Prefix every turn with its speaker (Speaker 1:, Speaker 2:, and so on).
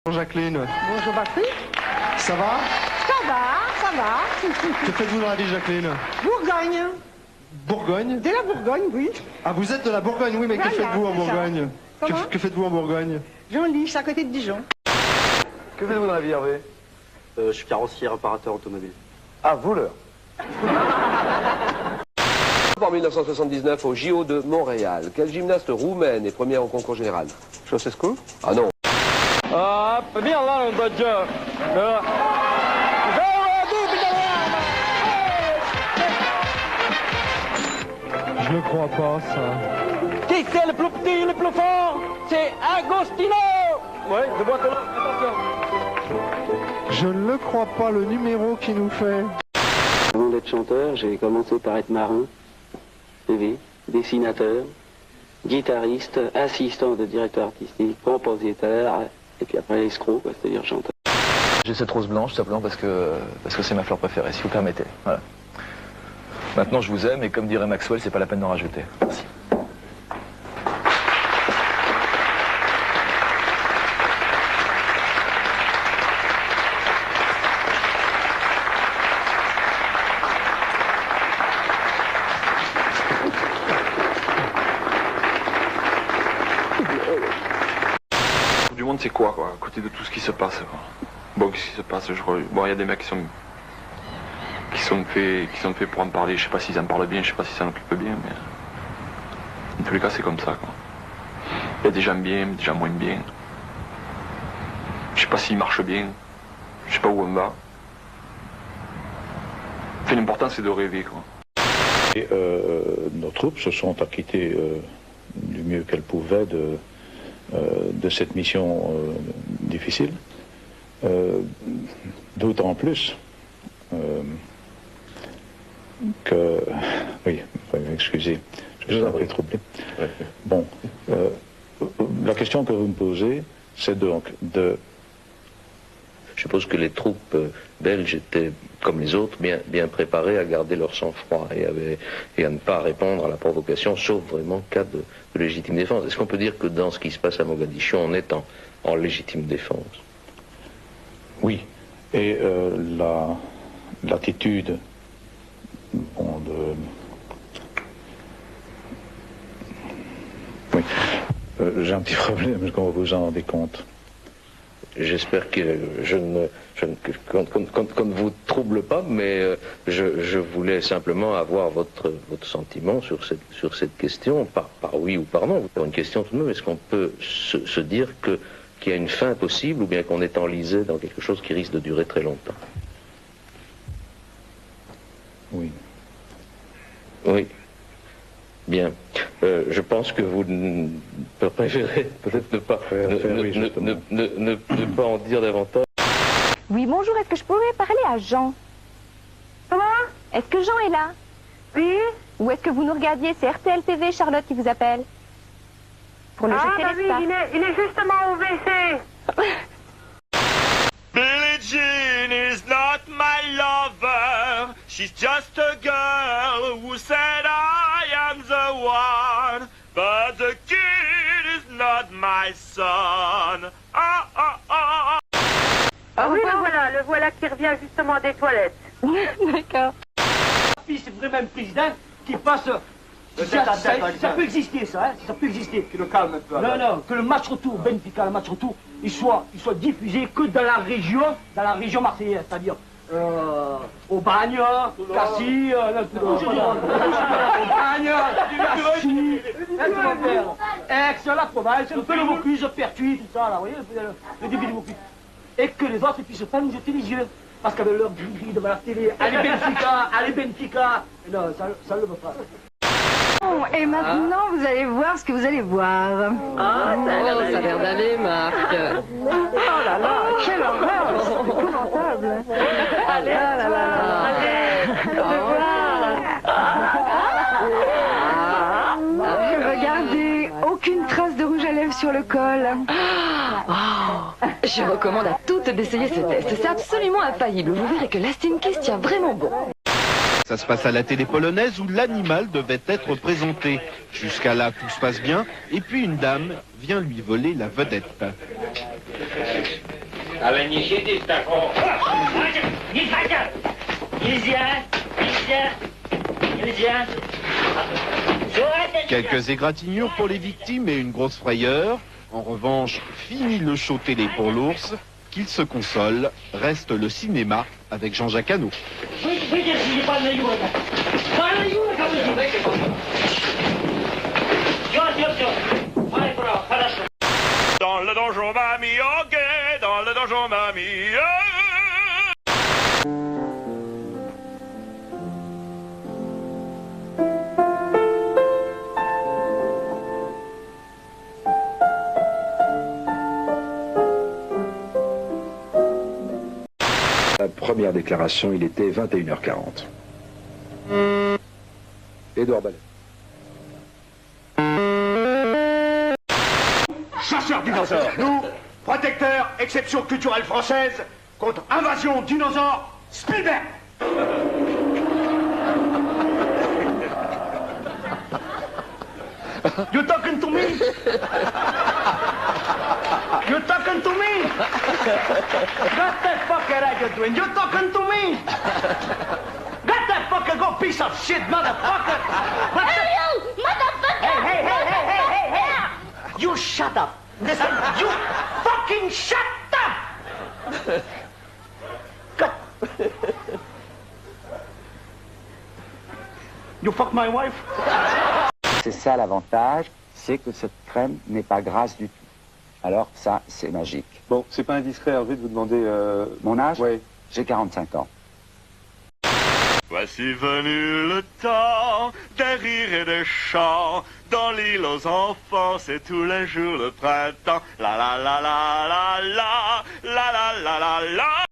Speaker 1: Bonjour Jacqueline.
Speaker 2: Bonjour Patrick.
Speaker 1: Ça va?
Speaker 2: Ça va, ça va.
Speaker 1: Que faites-vous dans la vie, Jacqueline?
Speaker 2: Bourgogne.
Speaker 1: Bourgogne?
Speaker 2: De la Bourgogne, oui.
Speaker 1: Ah, vous êtes de la Bourgogne, oui, mais
Speaker 2: Voilà,
Speaker 1: que faites-vous en
Speaker 2: c'est ça.
Speaker 1: Bourgogne?
Speaker 2: Comment?
Speaker 1: Que faites-vous en Bourgogne?
Speaker 2: Genlis, à côté de Dijon.
Speaker 3: Que faites-vous dans la vie, Hervé?
Speaker 4: Je suis carrossier réparateur automobile.
Speaker 3: Ah, voleur. En 1979 au JO de Montréal, quelle gymnaste roumaine est première au concours général?
Speaker 4: Ceausescu?
Speaker 3: Ah non.
Speaker 5: Viens là, un dodger.
Speaker 1: Je ne crois pas, ça.
Speaker 5: Qui c'est le plus petit, le plus fort? C'est Agostino. Ouais, je vois que là, attention.
Speaker 1: Je ne le crois pas, le numéro qui nous fait.
Speaker 6: Avant d'être chanteur, j'ai commencé par être marin, TV, dessinateur, guitariste, assistant de directeur artistique, compositeur, et puis après escroc, c'est-à-dire chanteur.
Speaker 7: J'ai cette rose blanche simplement parce que c'est ma fleur préférée, si vous permettez. Voilà. Maintenant je vous aime et comme dirait Maxwell, c'est pas la peine d'en rajouter. Merci.
Speaker 8: Du monde, c'est quoi, à côté de tout ce qui se passe, quoi. Bon, qu'est-ce qui se passe? Bon, il y a des mecs qui sont faits pour en parler. Je sais pas s'ils en parlent bien, je sais pas s'ils s'en occupent bien, mais en tous les cas, c'est comme ça, quoi. Il y a des gens bien, des gens moins bien. Je sais pas s'ils marchent bien. Je sais pas où on va. Enfin, l'important, c'est de rêver, quoi.
Speaker 9: Et, nos troupes se sont acquittées du mieux qu'elles pouvaient de cette mission difficile. D'autant plus que... Oui, excusez, je suis un peu troublé. Bon, la question que vous me posez, c'est donc de...
Speaker 10: Je suppose que les troupes belges étaient, comme les autres, bien préparées à garder leur sang-froid et à ne pas répondre à la provocation, sauf vraiment en cas de légitime défense. Est-ce qu'on peut dire que dans ce qui se passe à Mogadiscio, on est en légitime défense?
Speaker 9: Oui, et l'attitude Oui, j'ai un petit problème, comme vous vous en rendez compte.
Speaker 10: J'espère que qu'on ne vous trouble pas, mais je voulais simplement avoir votre sentiment sur cette question, par oui ou par non. Une question tout de même, est-ce qu'on peut se dire qu'il y a une fin possible ou bien qu'on est enlisé dans quelque chose qui risque de durer très longtemps?
Speaker 9: Oui.
Speaker 10: Oui. Bien. Je pense que vous préférez peut-être ne pas en dire davantage.
Speaker 11: Oui, bonjour, est-ce que je pourrais parler à Jean?
Speaker 2: Comment?
Speaker 11: Est-ce que Jean est là?
Speaker 2: Oui.
Speaker 11: Ou est-ce que vous nous regardiez? C'est RTL TV, Charlotte qui vous appelle. Pour le jeu
Speaker 2: oui, il est justement au WC.
Speaker 5: Billie Jean is not my lover. She's just a girl who said I am the one. But the kid is not my son.
Speaker 2: Ah oui, le voilà qui revient justement des toilettes.
Speaker 11: D'accord.
Speaker 5: C'est vraiment un président qui passe... Ça peut exister, ça, hein? Ça peut exister. Que le calme un peu. Non, que le match retour, Benfica, le match retour, il soit diffusé que dans la région marseillaise, c'est-à-dire au Bagne, Cassis, au Bagne, Cassis, Aix, la province, un peu le Vaucluse, Pertuis, tout ça, là, vous voyez, le début du Vaucluse. Et que les autres puissent pas nous jeter les yeux. Parce qu'avec leur gris devant la télé, allez Benfica, non, ça ne le veut pas.
Speaker 11: Et maintenant, vous allez voir ce que vous allez voir.
Speaker 2: Ça a l'air d'aller, Marc.
Speaker 11: Oh là là, quelle horreur, c'est épouvantable.
Speaker 2: Allez,
Speaker 11: Regardez, aucune trace de rouge à lèvres sur le col.
Speaker 12: Je recommande à toutes d'essayer ce test. C'est absolument infaillible. Vous verrez que l'Astinkiss tient vraiment bon.
Speaker 13: Ça se passe à la télé polonaise où l'animal devait être présenté. Jusqu'à là, tout se passe bien. Et puis une dame vient lui voler la vedette.
Speaker 14: Ale nie siedzieć tak, o!
Speaker 13: Quelques égratignures pour les victimes et une grosse frayeur. En revanche, fini le show télé pour l'ours. Qu'il se console, reste le cinéma avec Jean-Jacques Hano.
Speaker 15: Dans le donjon, mamie, ok, dans le donjon, mamie.
Speaker 16: La première déclaration, il était 21h40. Édouard Ballet.
Speaker 5: Chasseurs dinosaures, nous, protecteurs, exception culturelle française, contre invasion dinosaure, Spielberg. You talking to me? You talking to me? What the fucker are you doing? You talking to me? Get that fucker, go piece of shit, motherfucker! What the... you, motherfucker! Hey! You shut up! Listen, you fucking shut up! God. You fuck my wife?
Speaker 17: C'est ça l'avantage, c'est que cette crème n'est pas grasse du tout. Alors ça, c'est magique.
Speaker 4: Bon, c'est pas indiscret, Hervé, de vous demander...
Speaker 17: Mon âge?
Speaker 4: Oui.
Speaker 17: J'ai 45 ans.
Speaker 15: Voici venu le temps des rires et des chants. Dans l'île aux enfants, c'est tous les jours le printemps. La la la la la la, la la la la la.